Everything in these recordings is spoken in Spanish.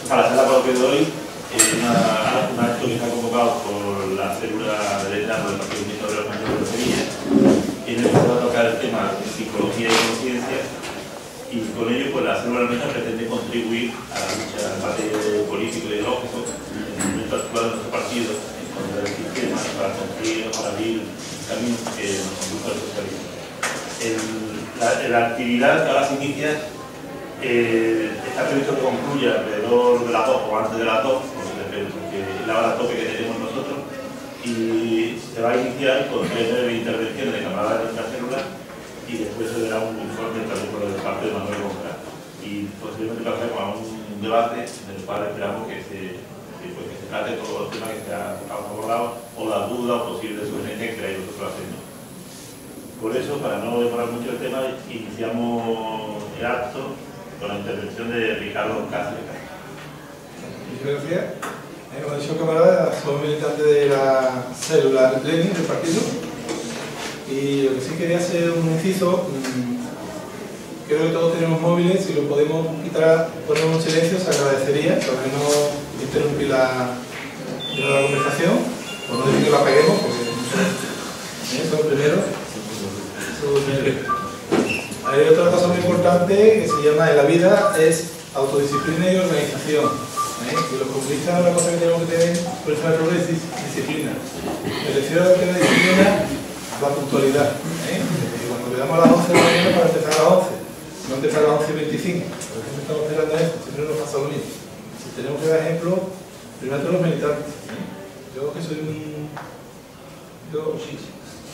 Para hacer la coloquia de hoy, un acto que está convocado por la célula de letrado del Partido Unido Obrero Español de Sevilla, en el que se va a tocar el tema de psicología y conciencia, y con ello pues, la célula nuestra pretende contribuir a la lucha al debate político y ideológico en el momento actual de nuestro partido en contra del sistema para construir, para abrir caminos que nos conduzcan al socialismo. La actividad que ahora se inicia está previsto que concluya alrededor de las 2 o antes de las 2, porque es la hora tope que tenemos nosotros, y se va a iniciar con 3 intervenciones de camaradas de nuestra célula y después se dará un informe también por parte de Manuel González. Y posteriormente pasaremos a un debate en el cual esperamos que se trate todos los temas que se han abordado o las dudas o posibles sugerencias que queráis vosotros hacernos. Por eso, para no demorar mucho el tema, iniciamos el acto con la intervención de Ricardo Cáceres. Muchas gracias. Como ha dicho el camarada, soy militante de la célula Lenin del partido y lo que sí quería hacer un inciso, creo que todos tenemos móviles, si lo podemos quitar, ponerlo en silencio, se agradecería para que no interrumpir la conversación, o no decir que la apaguemos, porque eso es lo primero. Hay otra cosa muy importante que se llama en la vida es autodisciplina y organización. Y los comunistas una cosa que tenemos que tener por ese error es disciplina. Me refiero a que la disciplina la puntualidad. Cuando le damos a las 11 de la mañana para empezar a las 11, no empezar a las 11:25. Por ejemplo, estamos esperando esto, siempre nos pasa lo mismo. Si tenemos que dar ejemplo, primero todos los militantes. Yo que soy un...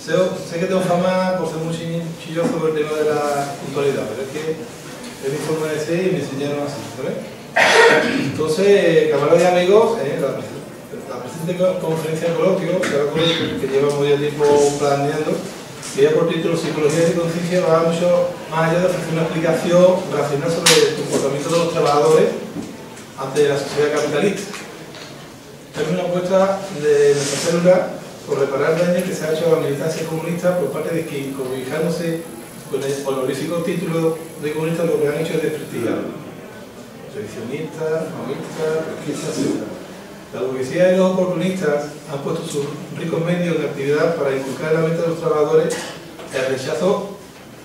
Sé que tengo fama por ser muy chilloso sobre el tema de la puntualidad, pero es que es mi forma de ser y me enseñaron así, ¿sabes? Entonces, camaradas y amigos, la presente conferencia de coloquio, que llevamos ya tiempo planeando, que ya por título Psicología y Conciencia va mucho más allá de ofrecer una explicación racional sobre el comportamiento de los trabajadores ante la sociedad capitalista. Es una apuesta de nuestra célula por reparar el daño que se ha hecho a la militancia comunista por parte de quien, cobijándose con el honorífico título de comunista, lo que han hecho es desprestigiarlo. Revisionistas, maoístas, franquistas, etc. La burguesía y los oportunistas han puesto sus ricos medios de actividad para inculcar en la mente de los trabajadores el rechazo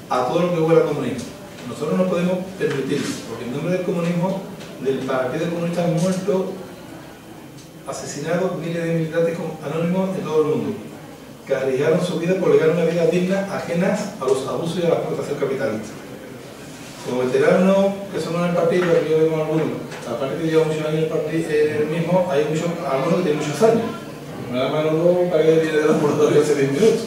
a todo lo que huela a comunismo. Nosotros no podemos permitirlo, porque en nombre del comunismo, del Partido Comunista han muerto asesinados miles de militantes anónimos de todo el mundo, que arriesgaron su vida por lograr una vida digna, ajenas a los abusos y a la explotación capitalista. Como veteranos que son en el partido, aquí vemos algunos, aparte que lleva muchos años en el mismo, hay algunos que tienen muchos años. Nada más no para que viene de los moradores hace 10 minutos.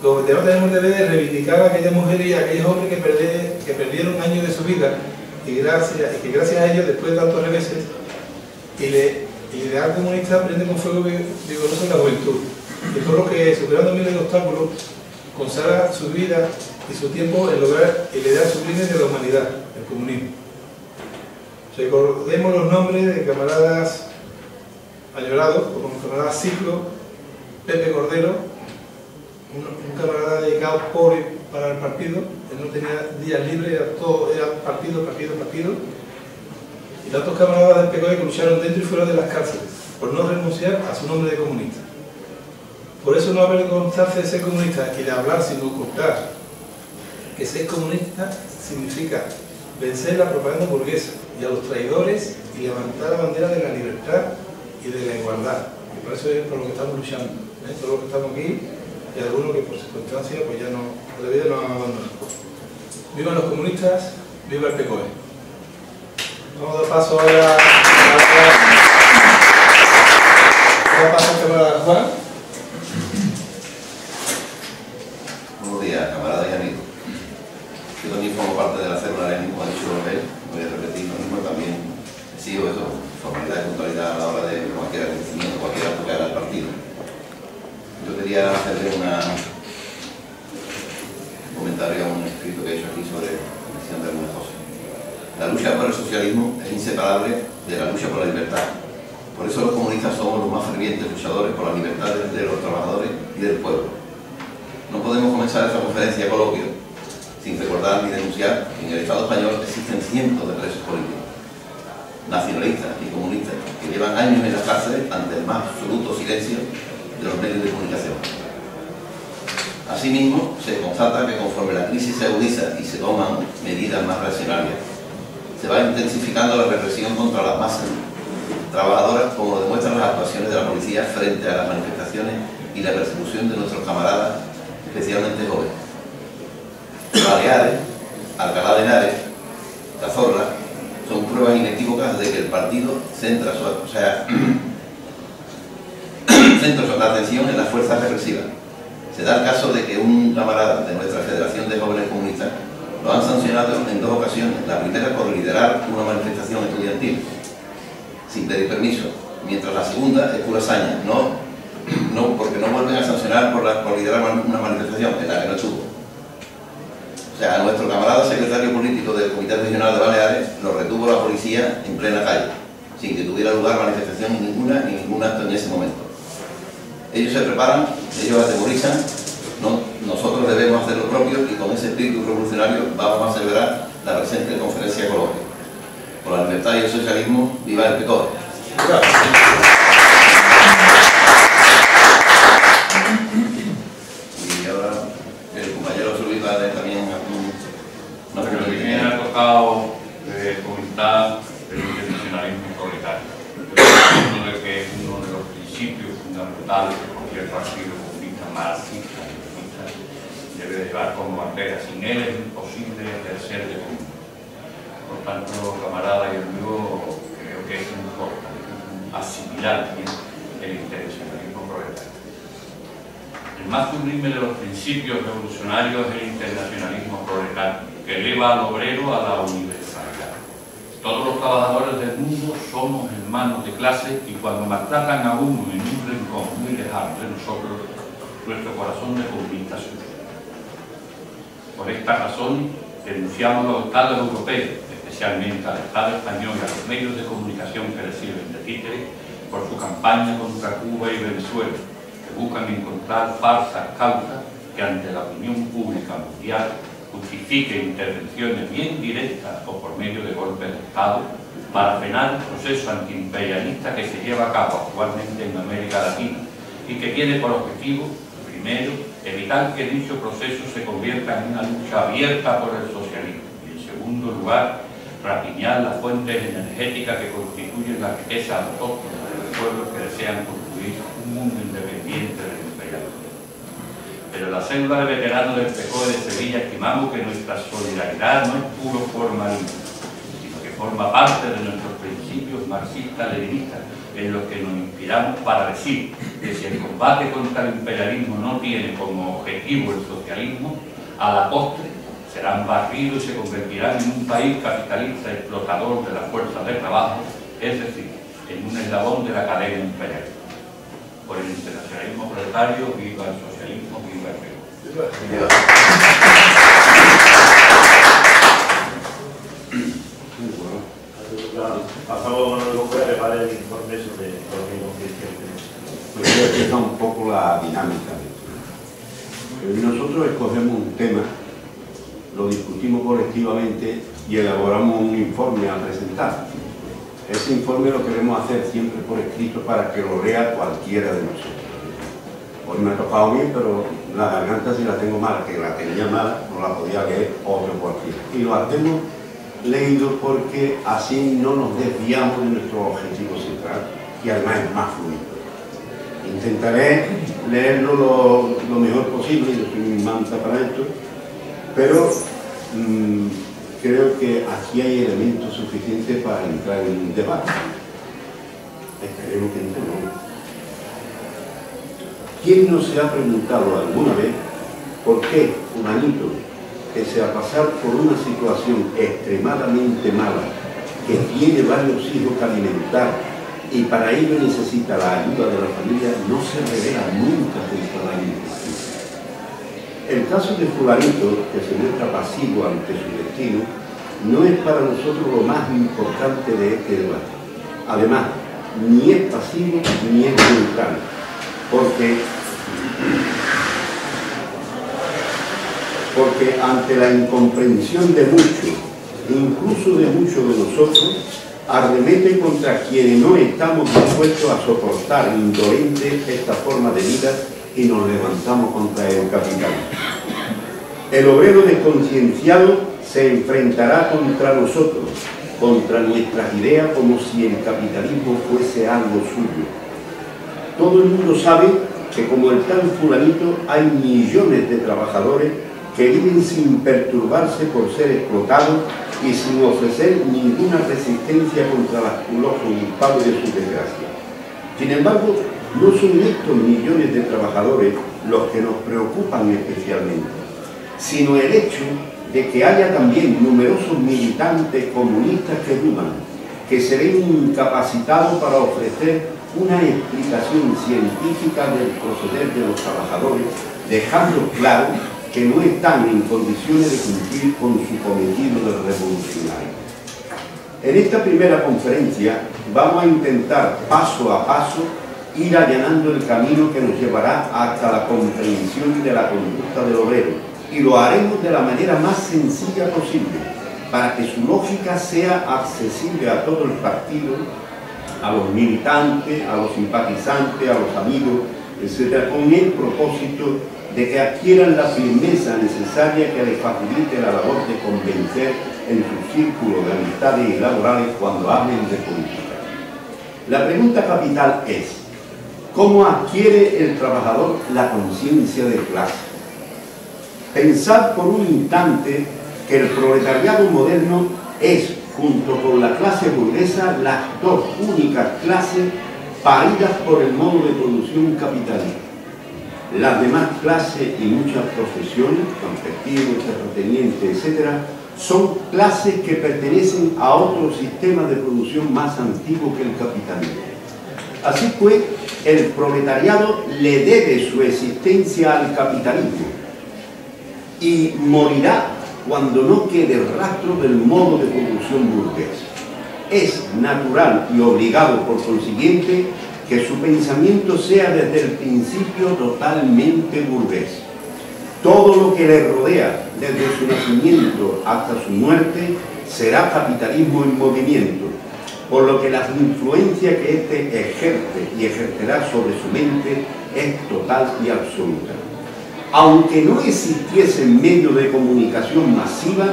Los veteranos tenemos el deber de reivindicar a aquellas mujeres y a aquellos hombres que perdieron años de su vida y que gracias a ellos, después de tantos reveses, el ideal comunista prende con fuego vigoroso en la juventud. Y por lo que, superando miles de obstáculos, consagra su vida y su tiempo en lograr el ideal sublime de la humanidad, el comunismo. Recordemos los nombres de camaradas añorados, como el camarada Ciclo, Pepe Cordero, un camarada dedicado para el partido, él no tenía días libres, era partido, y tantos camaradas del PCOE que lucharon dentro y fuera de las cárceles, por no renunciar a su nombre de comunista. Por eso no avergonzarse de ser comunista y de hablar sin ocultar que ser comunista significa vencer la propaganda burguesa y a los traidores y levantar la bandera de la libertad y de la igualdad. Y por eso es por lo que estamos luchando, todos los que estamos aquí y algunos que por circunstancias pues ya no, la vida nos ha abandonado. Vivan los comunistas, viva el PCOE. Vamos a dar paso ahora a paso al camarada Juan. Buenos días, camaradas y amigos. Yo también formo parte de la célula Lenin, como ha dicho Robert, no voy a repetir lo mismo, también sigo eso, formalidad y puntualidad a la hora de cualquier acontecimiento, cualquier acto que haga el partido. Yo quería hacerle un comentario a un escrito que he hecho aquí sobre la misión de algunas cosas. La lucha por el socialismo es inseparable de la lucha por la libertad. Por eso los comunistas somos los más fervientes luchadores por la libertad de los trabajadores y del pueblo. No podemos comenzar esta conferencia coloquio sin recordar ni denunciar que en el Estado español existen cientos de presos políticos. nacionalistas y comunistas que llevan años en las cárceles ante el más absoluto silencio de los medios de comunicación. Asimismo, se constata que conforme la crisis se agudiza y se toman medidas más reaccionarias, se va intensificando la represión contra las masas trabajadoras, como lo demuestran las actuaciones de la policía frente a las manifestaciones y la persecución de nuestros camaradas, especialmente jóvenes. Baleares, Alcalá de Henares, Cazorla, son pruebas inequívocas de que el partido centra su atención en las fuerzas represivas. Se da el caso de que un camarada de nuestra Federación de Jóvenes Comunistas lo han sancionado en 2 ocasiones. La primera por liderar una manifestación estudiantil, sin pedir permiso, mientras la segunda es pura hazaña, porque no vuelven a sancionar por liderar una manifestación en la que no estuvo. O sea, a nuestro camarada secretario político del Comité Regional de Baleares lo retuvo la policía en plena calle, sin que tuviera lugar manifestación ninguna ni ningún acto en ese momento. Ellos se preparan, ellos atemorizan, nosotros debemos hacer lo propio y con ese espíritu revolucionario vamos a celebrar la presente conferencia ecológica. Por la libertad y el socialismo, viva el PCOE. Y ahora el compañero Luis va a leer también una Pero me ha tocado comentar el internacionalismo proletario. Yo creo que es uno de los principios fundamentales de cualquier partido comunista, marxista, comunista, debe llevar como bandera. Sin él es imposible ejercer de comunismo. Por tanto, camarada y amigo, creo que es importante asimilar bien el internacionalismo proletario. El más sublime de los principios revolucionarios es el internacionalismo proletario, que eleva al obrero a la universalidad. Todos los trabajadores del mundo somos hermanos de clase y cuando maltratan a uno en un rincón muy lejano de nosotros, nuestro corazón de comunista sufre. Por esta razón, denunciamos a los estados europeos, especialmente al Estado español y a los medios de comunicación que le sirven de títere, por su campaña contra Cuba y Venezuela, que buscan encontrar falsas causas que ante la opinión pública mundial justifiquen intervenciones bien directas o por medio de golpes de Estado para frenar el proceso antiimperialista que se lleva a cabo actualmente en América Latina y que tiene por objetivo, primero, evitar que dicho proceso se convierta en una lucha abierta por el socialismo y, en segundo lugar, rapiñar las fuentes energéticas que constituyen la riqueza autóctona de los pueblos que desean construir un mundo independiente del imperialismo. Pero la célula de veteranos del PCOE de Sevilla estimamos que nuestra solidaridad no es puro formalismo, sino que forma parte de nuestros principios marxistas-leninistas, en los que nos inspiramos para decir que si el combate contra el imperialismo no tiene como objetivo el socialismo, a la postre serán barridos y se convertirán en un país capitalista explotador de la fuerza de trabajo, es decir, en un eslabón de la cadena imperialista. Por el internacionalismo proletario, viva el socialismo, viva el PCOE. Pasamos a lo que prepara el informe sobre ecología y conciencia. Pues voy a explicar un poco la dinámica. Nosotros escogemos un tema, lo discutimos colectivamente y elaboramos un informe a presentar. Ese informe lo queremos hacer siempre por escrito para que lo lea cualquiera de nosotros. Hoy me ha tocado a mí, pero la garganta si la tengo mala, que la tenía mala, no la podía leer otro cualquiera. Y lo hacemos leído porque así no nos desviamos de nuestro objetivo central y además es más fluido. Intentaré leerlo lo mejor posible, yo soy mi manta para esto, pero creo que aquí hay elementos suficientes para entrar en un debate. Esperemos que entremos. ¿Quién no se ha preguntado alguna vez por qué fulanito, pese a pasar por una situación extremadamente mala, que tiene varios hijos que alimentar y para ello necesita la ayuda de la familia, no se revela nunca contra la injusticia? El caso de fulanito, que se muestra pasivo ante su destino, no es para nosotros lo más importante de este debate. Además, ni es pasivo ni es neutral, porque ante la incomprensión de muchos, incluso de muchos de nosotros, arremete contra quienes no estamos dispuestos a soportar indolentes esta forma de vida y nos levantamos contra el capital. El obrero desconcienciado se enfrentará contra nosotros, contra nuestras ideas, como si el capitalismo fuese algo suyo. Todo el mundo sabe que como el tal fulanito hay millones de trabajadores que viven sin perturbarse por ser explotados y sin ofrecer ninguna resistencia contra los culpables de su desgracia. Sin embargo, no son estos millones de trabajadores los que nos preocupan especialmente, sino el hecho de que haya también numerosos militantes comunistas que dudan, que se ven incapacitados para ofrecer una explicación científica del proceder de los trabajadores, dejando claro que no están en condiciones de cumplir con su cometido de revolucionario. En esta primera conferencia vamos a intentar paso a paso ir allanando el camino que nos llevará hasta la comprensión de la conducta del obrero, y lo haremos de la manera más sencilla posible, para que su lógica sea accesible a todo el partido, a los militantes, a los simpatizantes, a los amigos, etc., con el propósito de que adquieran la firmeza necesaria que les facilite la labor de convencer en su círculo de amistades y laborales cuando hablen de política. La pregunta capital es: ¿cómo adquiere el trabajador la conciencia de clase? Pensad por un instante que el proletariado moderno es, junto con la clase burguesa, las dos únicas clases paridas por el modo de producción capitalista. Las demás clases y muchas profesiones, campesinos, terratenientes, etc., son clases que pertenecen a otro sistema de producción más antiguo que el capitalismo. Así pues, el proletariado le debe su existencia al capitalismo y morirá cuando no quede rastro del modo de producción burgués. Es natural y obligado, por consiguiente, que su pensamiento sea desde el principio totalmente burgués. Todo lo que le rodea, desde su nacimiento hasta su muerte, será capitalismo en movimiento, por lo que la influencia que éste ejerce y ejercerá sobre su mente es total y absoluta. Aunque no existiesen medios de comunicación masiva,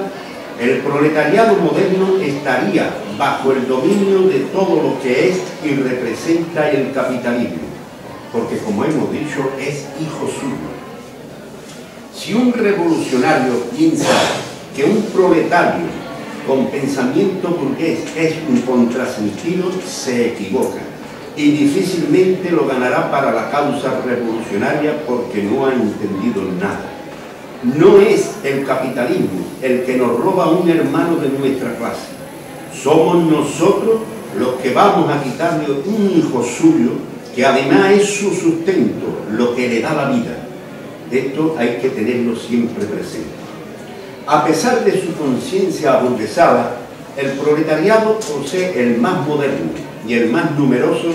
el proletariado moderno estaría bajo el dominio de todo lo que es y representa el capitalismo, porque, como hemos dicho, es hijo suyo. Si un revolucionario piensa que un proletario con pensamiento burgués es un contrasentido, se equivoca y difícilmente lo ganará para la causa revolucionaria, porque no ha entendido nada. No es el capitalismo el que nos roba un hermano de nuestra clase. Somos nosotros los que vamos a quitarle un hijo suyo, que además es su sustento, lo que le da la vida. Esto hay que tenerlo siempre presente. A pesar de su conciencia aburguesada, el proletariado, por ser el más moderno y el más numeroso,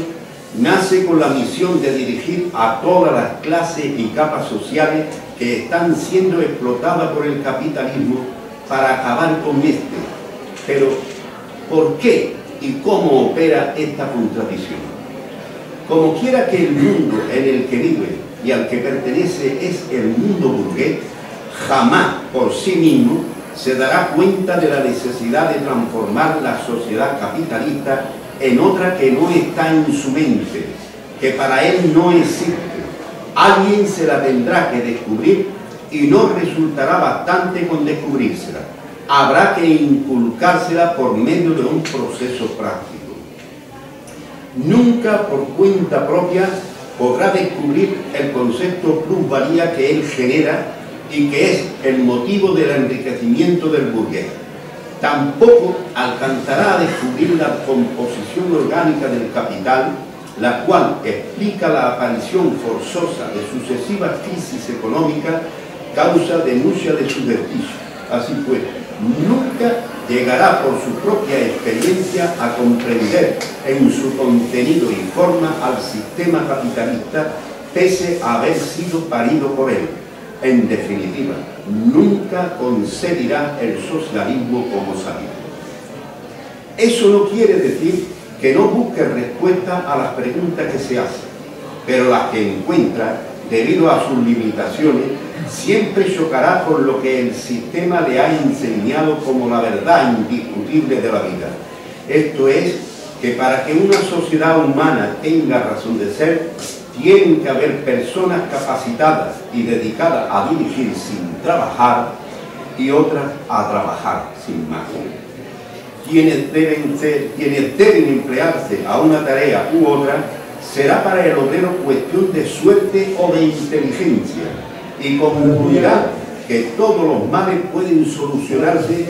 nace con la misión de dirigir a todas las clases y capas sociales que están siendo explotadas por el capitalismo para acabar con este. Pero, ¿por qué y cómo opera esta contradicción? Como quiera que el mundo en el que vive y al que pertenece es el mundo burgués, jamás por sí mismo se dará cuenta de la necesidad de transformar la sociedad capitalista en otra que no está en su mente, que para él no existe. Alguien se la tendrá que descubrir y no resultará bastante con descubrírsela. Habrá que inculcársela por medio de un proceso práctico. Nunca por cuenta propia podrá descubrir el concepto plusvalía que él genera y que es el motivo del enriquecimiento del burgués. Tampoco alcanzará a descubrir la composición orgánica del capital, la cual explica la aparición forzosa de sucesivas crisis económicas, causa de mucha de su desdicha. Así pues, nunca llegará por su propia experiencia a comprender en su contenido y forma al sistema capitalista, pese a haber sido parido por él. En definitiva, nunca concebirá el socialismo como sabido. Eso no quiere decir que no busque respuesta a las preguntas que se hacen, pero las que encuentra, debido a sus limitaciones, siempre chocará con lo que el sistema le ha enseñado como la verdad indiscutible de la vida. Esto es, que para que una sociedad humana tenga razón de ser, tienen que haber personas capacitadas y dedicadas a dirigir sin trabajar y otras a trabajar sin más. Quienes deben emplearse a una tarea u otra, será para el obrero cuestión de suerte o de inteligencia, y concluirá que todos los males pueden solucionarse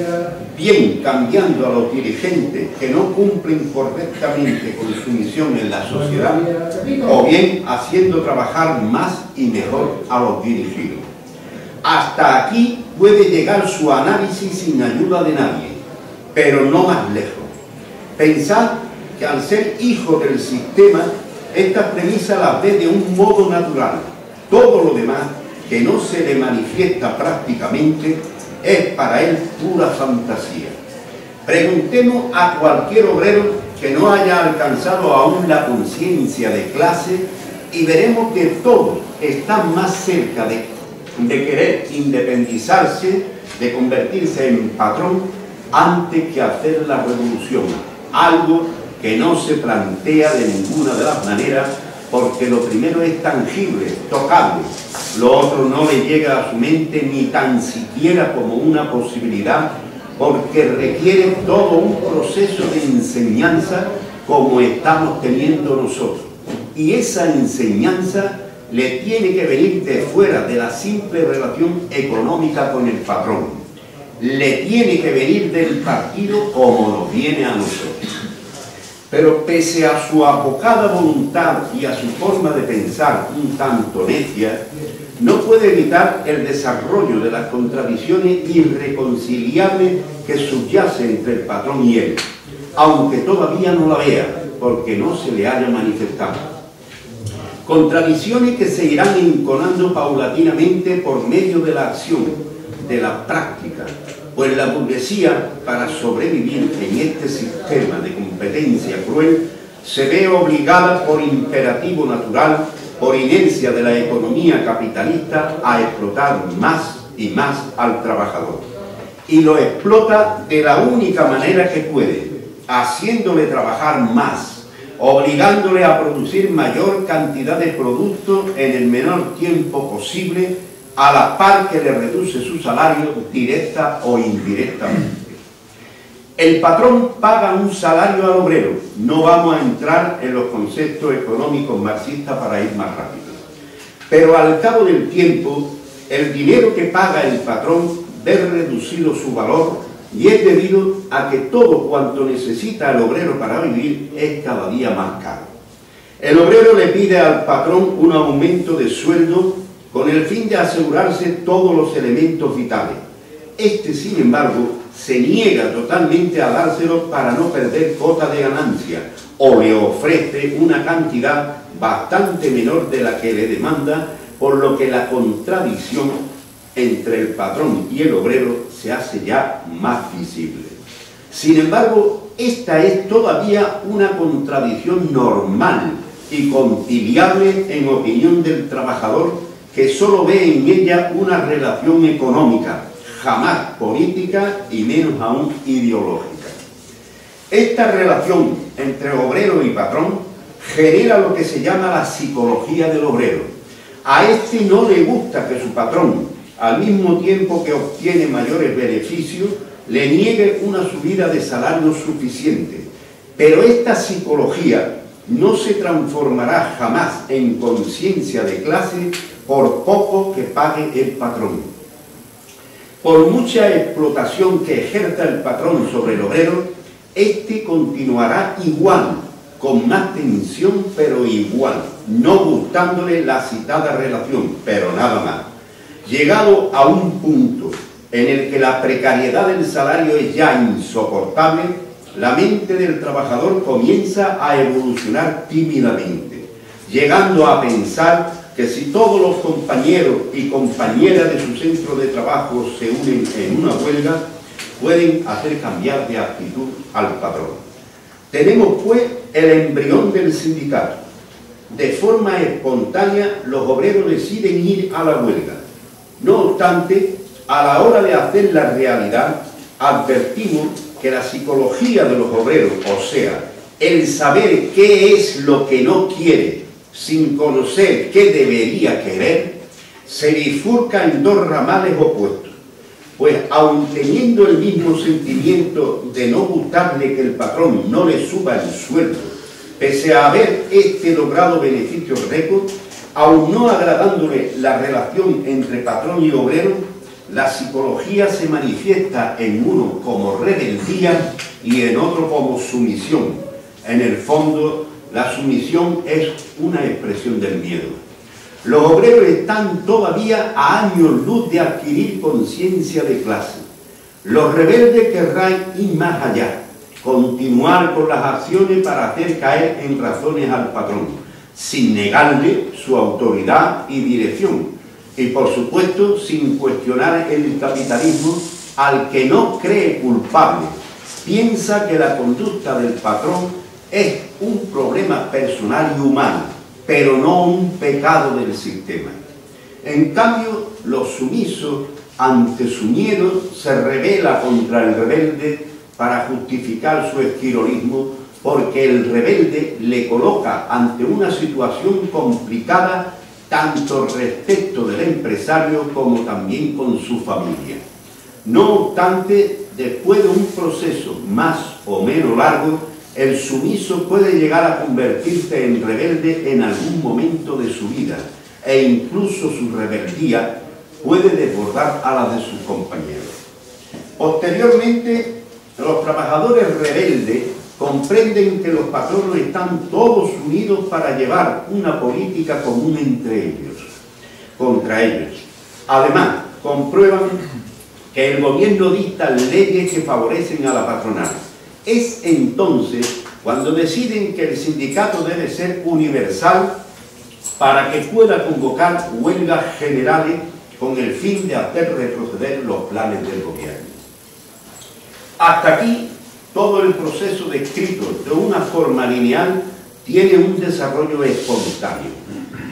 bien cambiando a los dirigentes que no cumplen correctamente con su misión en la sociedad, o bien haciendo trabajar más y mejor a los dirigidos. Hasta aquí puede llegar su análisis sin ayuda de nadie, pero no más lejos. Pensad que al ser hijo del sistema, esta premisa la ve de un modo natural. Todo lo demás, que no se le manifiesta prácticamente, es para él pura fantasía. Preguntemos a cualquier obrero que no haya alcanzado aún la conciencia de clase y veremos que todos están más cerca de querer independizarse, de convertirse en patrón, antes que hacer la revolución, algo que no se plantea de ninguna de las maneras, porque lo primero es tangible, tocable, lo otro no le llega a su mente ni tan siquiera como una posibilidad, porque requiere todo un proceso de enseñanza como estamos teniendo nosotros. Y esa enseñanza le tiene que venir de fuera de la simple relación económica con el patrón. Le tiene que venir del partido como nos viene a nosotros. Pero pese a su abocada voluntad y a su forma de pensar un tanto necia, no puede evitar el desarrollo de las contradicciones irreconciliables que subyacen entre el patrón y él, aunque todavía no la vea, porque no se le haya manifestado. Contradicciones que se irán enconando paulatinamente por medio de la acción, de la práctica, pues la burguesía, para sobrevivir en este sistema de competencia cruel, se ve obligada por imperativo natural, por inercia de la economía capitalista, a explotar más y más al trabajador. Y lo explota de la única manera que puede, haciéndole trabajar más, obligándole a producir mayor cantidad de productos en el menor tiempo posible, a la par que le reduce su salario directa o indirectamente. El patrón paga un salario al obrero. No vamos a entrar en los conceptos económicos marxistas para ir más rápido. Pero al cabo del tiempo, el dinero que paga el patrón ve reducido su valor, y es debido a que todo cuanto necesita el obrero para vivir es cada día más caro. El obrero le pide al patrón un aumento de sueldo con el fin de asegurarse todos los elementos vitales. Este, sin embargo, se niega totalmente a dárselo para no perder cuota de ganancia, o le ofrece una cantidad bastante menor de la que le demanda, por lo que la contradicción entre el patrón y el obrero se hace ya más visible. Sin embargo, esta es todavía una contradicción normal y conciliable en opinión del trabajador, que solo ve en ella una relación económica, jamás política y menos aún ideológica. Esta relación entre obrero y patrón genera lo que se llama la psicología del obrero. A este no le gusta que su patrón, al mismo tiempo que obtiene mayores beneficios, le niegue una subida de salario suficiente. Pero esta psicología no se transformará jamás en conciencia de clase por poco que pague el patrón. Por mucha explotación que ejerza el patrón sobre el obrero, este continuará igual, con más tensión, pero igual, no gustándole la citada relación, pero nada más. Llegado a un punto en el que la precariedad del salario es ya insoportable, la mente del trabajador comienza a evolucionar tímidamente, llegando a pensar que si todos los compañeros y compañeras de su centro de trabajo se unen en una huelga, pueden hacer cambiar de actitud al patrón. Tenemos pues el embrión del sindicato. De forma espontánea los obreros deciden ir a la huelga. No obstante, a la hora de hacer la realidad, advertimos que la psicología de los obreros, o sea, el saber qué es lo que no quiere sin conocer qué debería querer, se bifurca en dos ramales opuestos. Pues aun teniendo el mismo sentimiento de no gustarle que el patrón no le suba el sueldo, pese a haber logrado beneficios récord, aun no agradándole la relación entre patrón y obrero, la psicología se manifiesta en uno como rebeldía y en otro como sumisión. En el fondo, la sumisión es una expresión del miedo. Los obreros están todavía a años luz de adquirir conciencia de clase. Los rebeldes querrán ir más allá, continuar con las acciones para hacer caer en razones al patrón, sin negarle su autoridad y dirección, y por supuesto sin cuestionar el capitalismo al que no cree culpable. Piensa que la conducta del patrón es un problema personal y humano, pero no un pecado del sistema. En cambio, los sumisos, ante su miedo, se rebela contra el rebelde para justificar su esquirolismo, porque el rebelde le coloca ante una situación complicada tanto respecto del empresario como también con su familia. No obstante, después de un proceso más o menos largo, el sumiso puede llegar a convertirse en rebelde en algún momento de su vida, e incluso su rebeldía puede desbordar a la de sus compañeros. Posteriormente, los trabajadores rebeldes comprenden que los patronos están todos unidos para llevar una política común contra ellos. Además, comprueban que el gobierno dicta leyes que favorecen a la patronal. Es entonces cuando deciden que el sindicato debe ser universal para que pueda convocar huelgas generales con el fin de hacer retroceder los planes del gobierno. Hasta aquí, todo el proceso descrito de una forma lineal tiene un desarrollo espontáneo.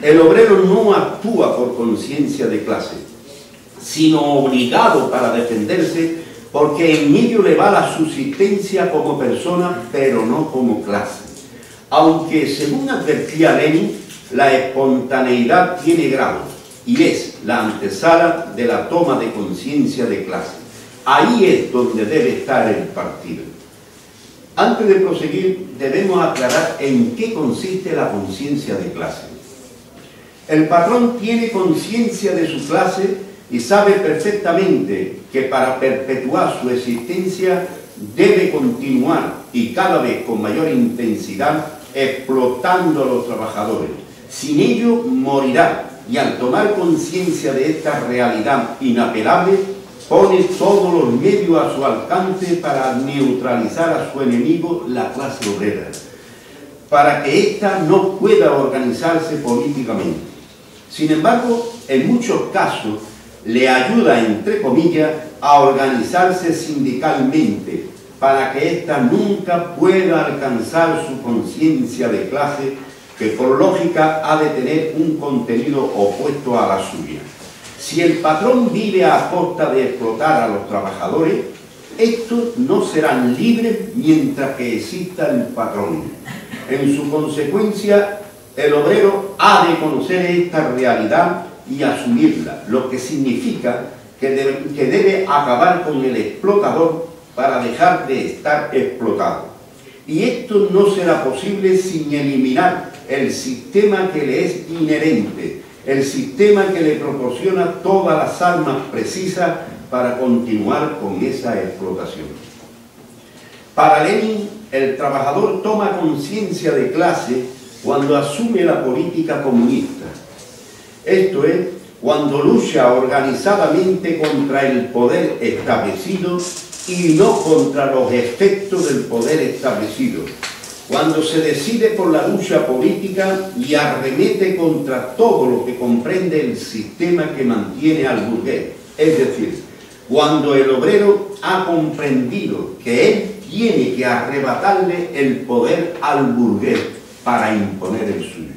El obrero no actúa por conciencia de clase, sino obligado para defenderse, porque en ello le va la subsistencia como persona, pero no como clase. Aunque, según advertía Lenin, la espontaneidad tiene grados, y es la antesala de la toma de conciencia de clase. Ahí es donde debe estar el partido. Antes de proseguir, debemos aclarar en qué consiste la conciencia de clase. El patrón tiene conciencia de su clase y sabe perfectamente que para perpetuar su existencia debe continuar, y cada vez con mayor intensidad, explotando a los trabajadores. Sin ello morirá, y al tomar conciencia de esta realidad inapelable, pone todos los medios a su alcance para neutralizar a su enemigo, la clase obrera, para que ésta no pueda organizarse políticamente. Sin embargo, en muchos casos, le ayuda, entre comillas, a organizarse sindicalmente, para que ésta nunca pueda alcanzar su conciencia de clase, que por lógica ha de tener un contenido opuesto a la suya. Si el patrón vive a costa de explotar a los trabajadores, estos no serán libres mientras que exista el patrón. En su consecuencia, el obrero ha de conocer esta realidad y asumirla, lo que significa que debe acabar con el explotador para dejar de estar explotado. Y esto no será posible sin eliminar el sistema que le es inherente, el sistema que le proporciona todas las armas precisas para continuar con esa explotación. Para Lenin, el trabajador toma conciencia de clase cuando asume la política comunista. Esto es, cuando lucha organizadamente contra el poder establecido y no contra los efectos del poder establecido, cuando se decide por la lucha política y arremete contra todo lo que comprende el sistema que mantiene al burgués, es decir, cuando el obrero ha comprendido que él tiene que arrebatarle el poder al burgués para imponer el suyo.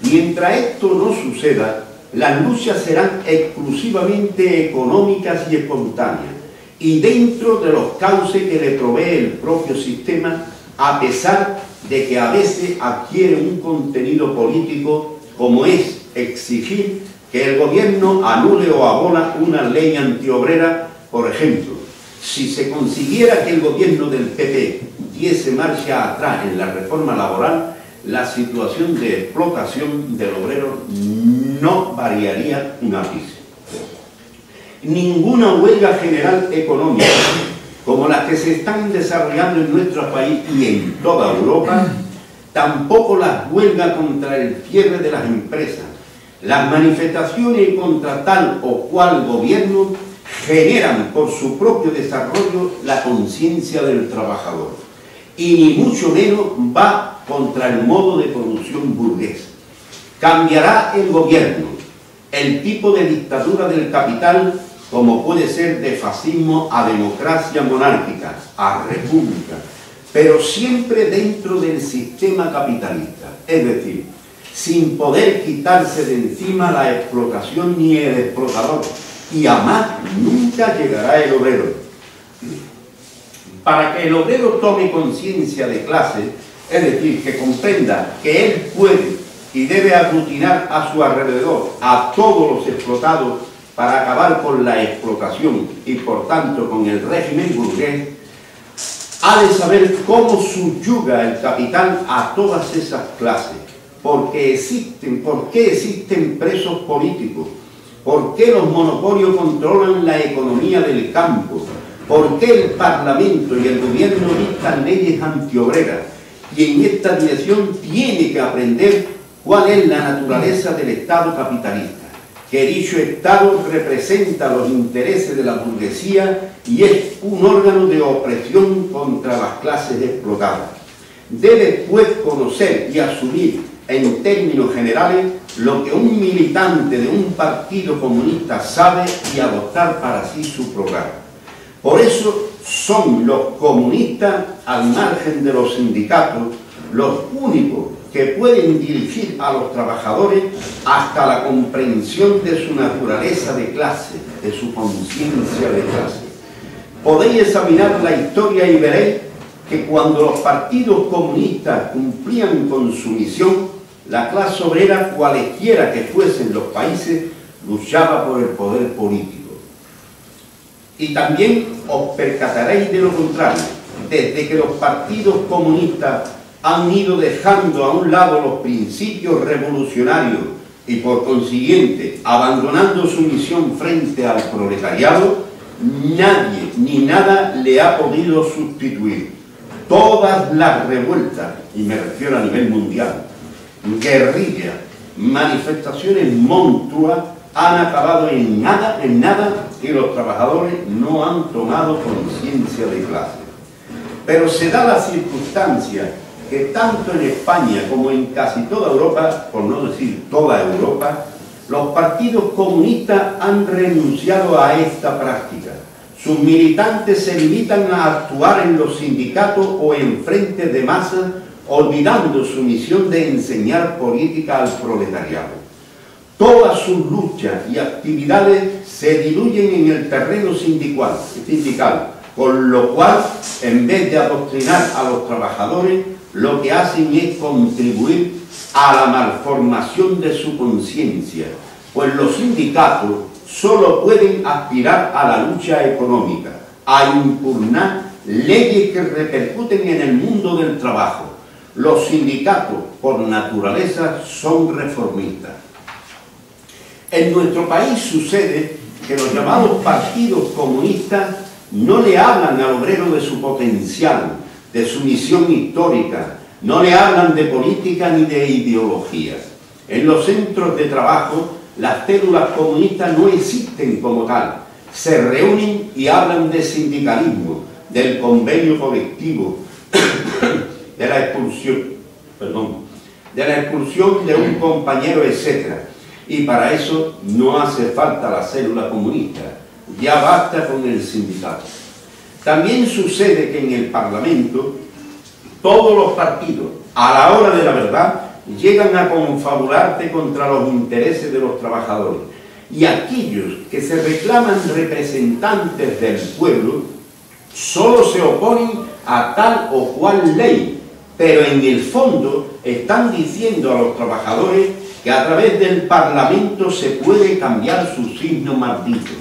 Mientras esto no suceda, las luchas serán exclusivamente económicas y espontáneas, y dentro de los cauces que le provee el propio sistema, a pesar de que a veces adquiere un contenido político, como es exigir que el gobierno anule o abola una ley antiobrera. Por ejemplo, si se consiguiera que el gobierno del PP diese marcha atrás en la reforma laboral, la situación de explotación del obrero no variaría un ápice. Ninguna huelga general económica, como las que se están desarrollando en nuestro país y en toda Europa, tampoco las huelgas contra el cierre de las empresas, las manifestaciones contra tal o cual gobierno generan por su propio desarrollo la conciencia del trabajador, y ni mucho menos va contra el modo de producción burgués. Cambiará el gobierno, el tipo de dictadura del capital, como puede ser de fascismo a democracia monárquica, a república, pero siempre dentro del sistema capitalista, es decir, sin poder quitarse de encima la explotación ni el explotador, y a más nunca llegará el obrero. Para que el obrero tome conciencia de clase, es decir, que comprenda que él puede y debe aglutinar a su alrededor a todos los explotados para acabar con la explotación y por tanto con el régimen burgués, ha de saber cómo subyuga el capital a todas esas clases, por qué existen presos políticos, por qué los monopolios controlan la economía del campo, por qué el Parlamento y el gobierno dictan leyes antiobreras, y en esta dirección tiene que aprender cuál es la naturaleza del Estado capitalista, que dicho Estado representa los intereses de la burguesía y es un órgano de opresión contra las clases explotadas. Debe, pues, conocer y asumir en términos generales lo que un militante de un partido comunista sabe y adoptar para sí su programa. Por eso son los comunistas, al margen de los sindicatos, los únicos que pueden dirigir a los trabajadores hasta la comprensión de su naturaleza de clase, de su conciencia de clase. Podéis examinar la historia y veréis que cuando los partidos comunistas cumplían con su misión, la clase obrera, cualesquiera que fuesen los países, luchaba por el poder político. Y también os percataréis de lo contrario, desde que los partidos comunistas han ido dejando a un lado los principios revolucionarios y por consiguiente abandonando su misión frente al proletariado, nadie ni nada le ha podido sustituir. Todas las revueltas, y me refiero a nivel mundial, guerrillas, manifestaciones monstruosas, han acabado en nada, y los trabajadores no han tomado conciencia de clase. Pero se da la circunstancia que tanto en España como en casi toda Europa, por no decir toda Europa, los partidos comunistas han renunciado a esta práctica. Sus militantes se limitan a actuar en los sindicatos o en frentes de masas, olvidando su misión de enseñar política al proletariado. Todas sus luchas y actividades se diluyen en el terreno sindical, con lo cual, en vez de adoctrinar a los trabajadores, lo que hacen es contribuir a la malformación de su conciencia, pues los sindicatos solo pueden aspirar a la lucha económica, a impugnar leyes que repercuten en el mundo del trabajo. Los sindicatos, por naturaleza, son reformistas. En nuestro país sucede que los llamados partidos comunistas no le hablan al obrero de su potencial, de su misión histórica, no le hablan de política ni de ideología. En los centros de trabajo, las células comunistas no existen como tal. Se reúnen y hablan de sindicalismo, del convenio colectivo, de la expulsión de un compañero, etc. Y para eso no hace falta la célula comunista. ya basta con el sindicato. También sucede que en el Parlamento todos los partidos, a la hora de la verdad, llegan a confabularte contra los intereses de los trabajadores. Y aquellos que se reclaman representantes del pueblo solo se oponen a tal o cual ley, pero en el fondo están diciendo a los trabajadores que a través del Parlamento se puede cambiar su signo maldito.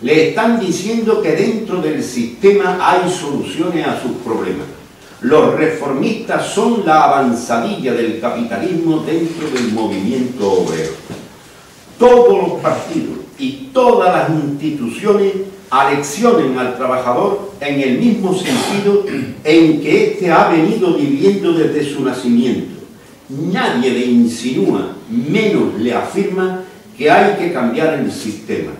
Le están diciendo que dentro del sistema hay soluciones a sus problemas. Los reformistas son la avanzadilla del capitalismo dentro del movimiento obrero. Todos los partidos y todas las instituciones aleccionen al trabajador en el mismo sentido en que éste ha venido viviendo desde su nacimiento. Nadie le insinúa, menos le afirma que hay que cambiar el sistema.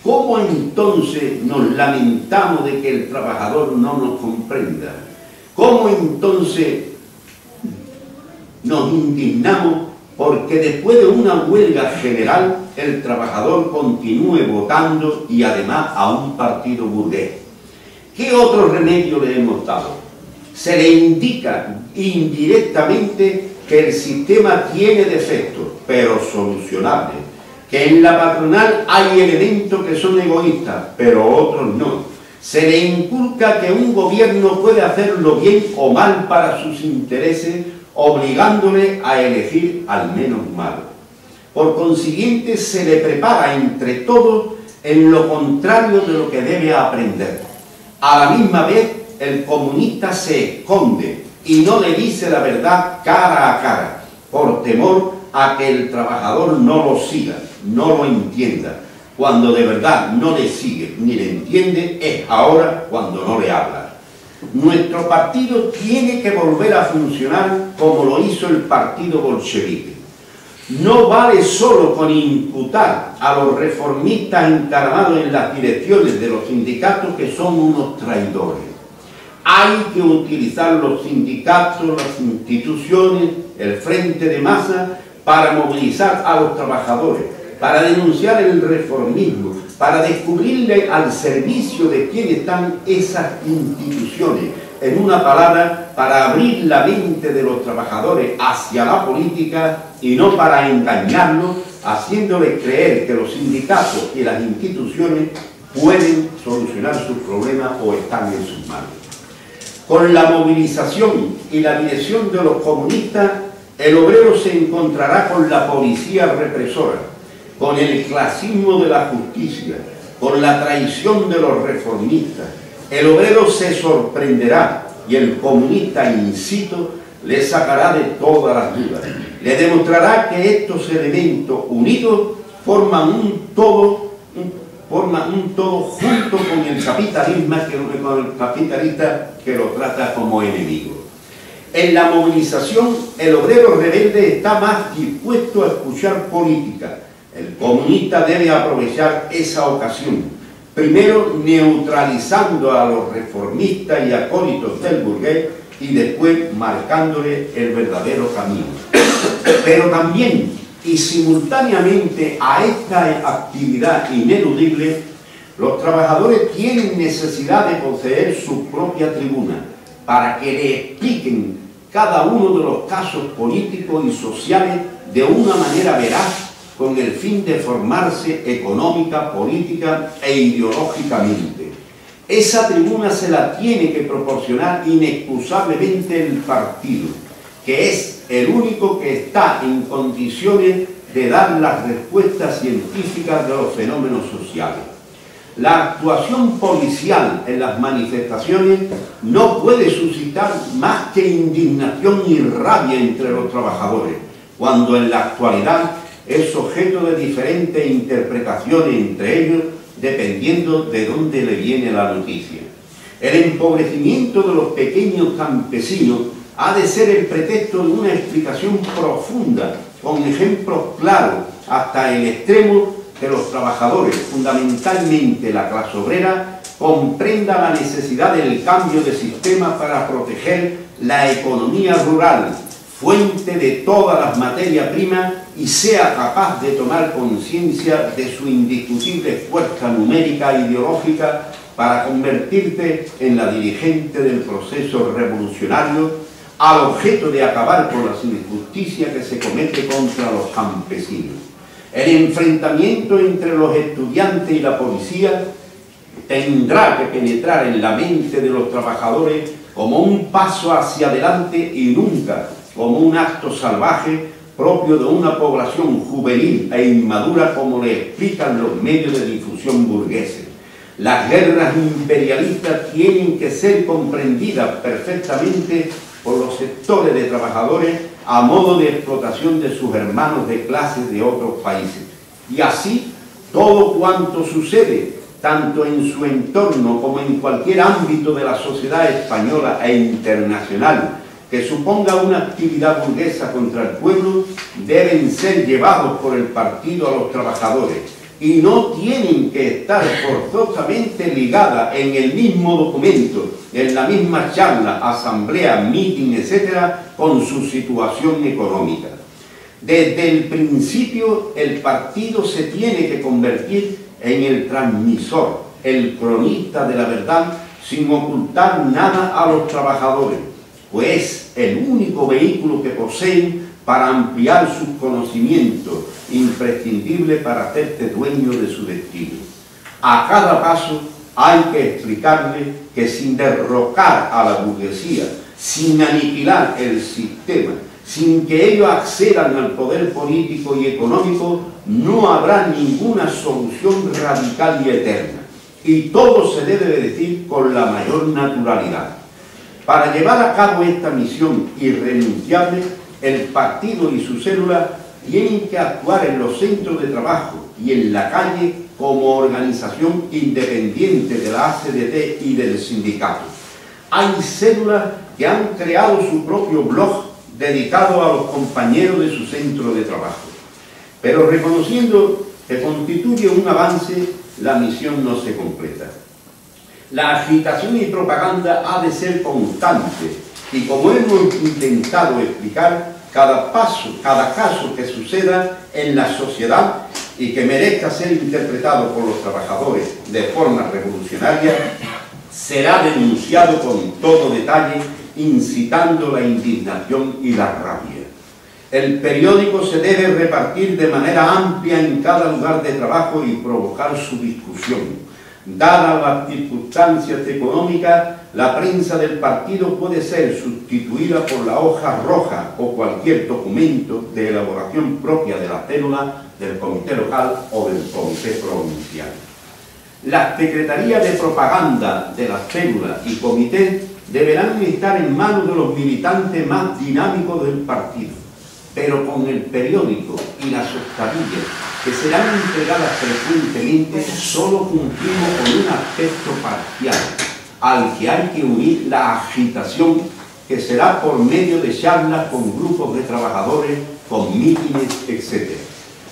¿Cómo entonces nos lamentamos de que el trabajador no nos comprenda? ¿Cómo entonces nos indignamos porque después de una huelga general el trabajador continúe votando y además a un partido burgués? ¿Qué otro remedio le hemos dado? Se le indica indirectamente que el sistema tiene defectos, pero solucionables, que en la patronal hay elementos que son egoístas, pero otros no. Se le inculca que un gobierno puede hacerlo bien o mal para sus intereses, obligándole a elegir al menos malo. Por consiguiente, se le prepara entre todos en lo contrario de lo que debe aprender. A la misma vez, el comunista se esconde y no le dice la verdad cara a cara, por temor a que el trabajador no lo siga, no lo entienda. Cuando de verdad no le sigue ni le entiende, es ahora cuando no le habla. Nuestro partido tiene que volver a funcionar como lo hizo el partido bolchevique. No vale solo con imputar a los reformistas encaramados en las direcciones de los sindicatos que son unos traidores. Hay que utilizar los sindicatos, las instituciones, el frente de masa para movilizar a los trabajadores, para denunciar el reformismo, para descubrirle al servicio de quién están esas instituciones. En una palabra, para abrir la mente de los trabajadores hacia la política y no para engañarlos, haciéndoles creer que los sindicatos y las instituciones pueden solucionar sus problemas o están en sus manos. Con la movilización y la dirección de los comunistas, el obrero se encontrará con la policía represora, con el clasismo de la justicia, con la traición de los reformistas. El obrero se sorprenderá y el comunista, incito, le sacará de todas las dudas. Le demostrará que estos elementos unidos forman un todo junto con el capitalista que lo trata como enemigo. En la movilización, el obrero rebelde está más dispuesto a escuchar política. El comunista debe aprovechar esa ocasión, primero neutralizando a los reformistas y acólitos del burgués y después marcándole el verdadero camino. Pero también y simultáneamente a esta actividad ineludible, los trabajadores tienen necesidad de poseer su propia tribuna para que le expliquen cada uno de los casos políticos y sociales de una manera veraz, con el fin de formarse económica, política e ideológicamente. Esa tribuna se la tiene que proporcionar inexcusablemente el partido, que es el único que está en condiciones de dar las respuestas científicas de los fenómenos sociales. La actuación policial en las manifestaciones no puede suscitar más que indignación y rabia entre los trabajadores, cuando en la actualidad es objeto de diferentes interpretaciones entre ellos, dependiendo de dónde le viene la noticia. El empobrecimiento de los pequeños campesinos ha de ser el pretexto de una explicación profunda, con ejemplos claros, hasta el extremo que los trabajadores, fundamentalmente la clase obrera, comprenda la necesidad del cambio de sistema para proteger la economía rural, fuente de todas las materias primas y sea capaz de tomar conciencia de su indiscutible fuerza numérica e ideológica para convertirte en la dirigente del proceso revolucionario al objeto de acabar con las injusticias que se comete contra los campesinos. El enfrentamiento entre los estudiantes y la policía tendrá que penetrar en la mente de los trabajadores como un paso hacia adelante y nunca como un acto salvaje propio de una población juvenil e inmadura, como le explican los medios de difusión burgueses. Las guerras imperialistas tienen que ser comprendidas perfectamente por los sectores de trabajadores a modo de explotación de sus hermanos de clases de otros países. Y así, todo cuanto sucede, tanto en su entorno como en cualquier ámbito de la sociedad española e internacional, que suponga una actividad burguesa contra el pueblo, deben ser llevados por el partido a los trabajadores y no tienen que estar forzosamente ligadas en el mismo documento, en la misma charla, asamblea, meeting, etcétera, con su situación económica. Desde el principio, el partido se tiene que convertir en el transmisor, el cronista de la verdad, sin ocultar nada a los trabajadores, pues el único vehículo que poseen para ampliar sus conocimientos, imprescindible para hacerte dueño de su destino. A cada paso hay que explicarle que sin derrocar a la burguesía, sin aniquilar el sistema, sin que ellos accedan al poder político y económico, no habrá ninguna solución radical y eterna. Y todo se debe de decir con la mayor naturalidad. Para llevar a cabo esta misión irrenunciable, el partido y su célula tienen que actuar en los centros de trabajo y en la calle como organización independiente de la ACDT y del sindicato. Hay células que han creado su propio blog dedicado a los compañeros de su centro de trabajo. Pero reconociendo que constituye un avance, la misión no se completa. La agitación y propaganda ha de ser constante y, como hemos intentado explicar, cada caso que suceda en la sociedad y que merezca ser interpretado por los trabajadores de forma revolucionaria, será denunciado con todo detalle, incitando la indignación y la rabia. El periódico se debe repartir de manera amplia en cada lugar de trabajo y provocar su discusión. Dadas las circunstancias económicas, la prensa del partido puede ser sustituida por la hoja roja o cualquier documento de elaboración propia de la célula, del comité local o del comité provincial. Las secretarías de propaganda de las células y comités deberán estar en manos de los militantes más dinámicos del partido, pero con el periódico y las octavillas que serán entregadas frecuentemente, solo cumplimos con un aspecto parcial, al que hay que unir la agitación, que será por medio de charlas con grupos de trabajadores, con mítines, etc.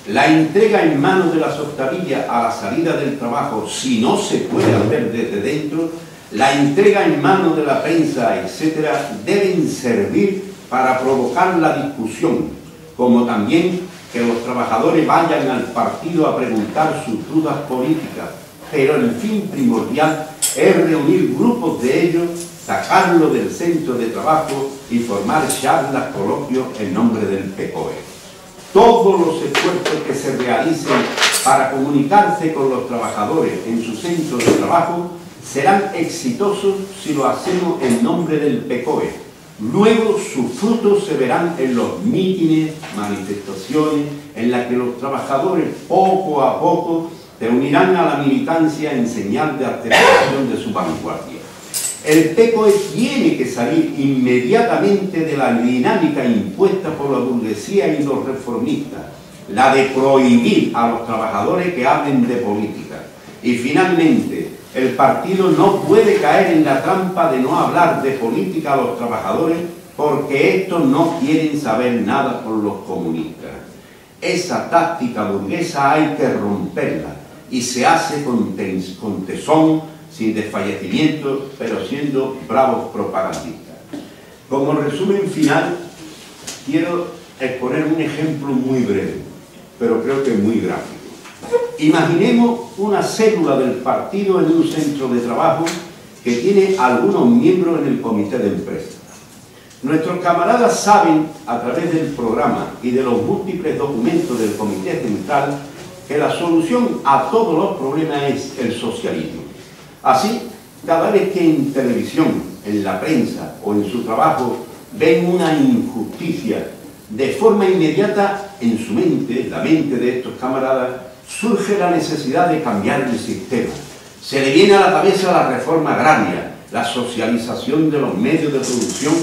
La entrega en manos de las octavillas a la salida del trabajo, si no se puede hacer desde dentro, la entrega en manos de la prensa, etc., deben servir para provocar la discusión, como también que los trabajadores vayan al partido a preguntar sus dudas políticas, pero el fin primordial es reunir grupos de ellos, sacarlo del centro de trabajo y formar charlas, coloquios en nombre del PCOE. Todos los esfuerzos que se realicen para comunicarse con los trabajadores en su centro de trabajo serán exitosos si lo hacemos en nombre del PCOE. Luego sus frutos se verán en los mítines, manifestaciones, en las que los trabajadores poco a poco se unirán a la militancia en señal de aceptación de su vanguardia. El PCOE tiene que salir inmediatamente de la dinámica impuesta por la burguesía y los reformistas, la de prohibir a los trabajadores que hablen de política. Y finalmente, el partido no puede caer en la trampa de no hablar de política a los trabajadores, porque estos no quieren saber nada con los comunistas. Esa táctica burguesa hay que romperla, y se hace con tesón, sin desfallecimiento, pero siendo bravos propagandistas. Como resumen final, quiero exponer un ejemplo muy breve, pero creo que muy gráfico. Imaginemos una célula del partido en un centro de trabajo que tiene algunos miembros en el comité de empresa. Nuestros camaradas saben, a través del programa y de los múltiples documentos del comité central, que la solución a todos los problemas es el socialismo. Así, cada vez que en televisión, en la prensa o en su trabajo ven una injusticia, de forma inmediata en su mente, la mente de estos camaradas, surge la necesidad de cambiar el sistema. Se le viene a la cabeza la reforma agraria, la socialización de los medios de producción,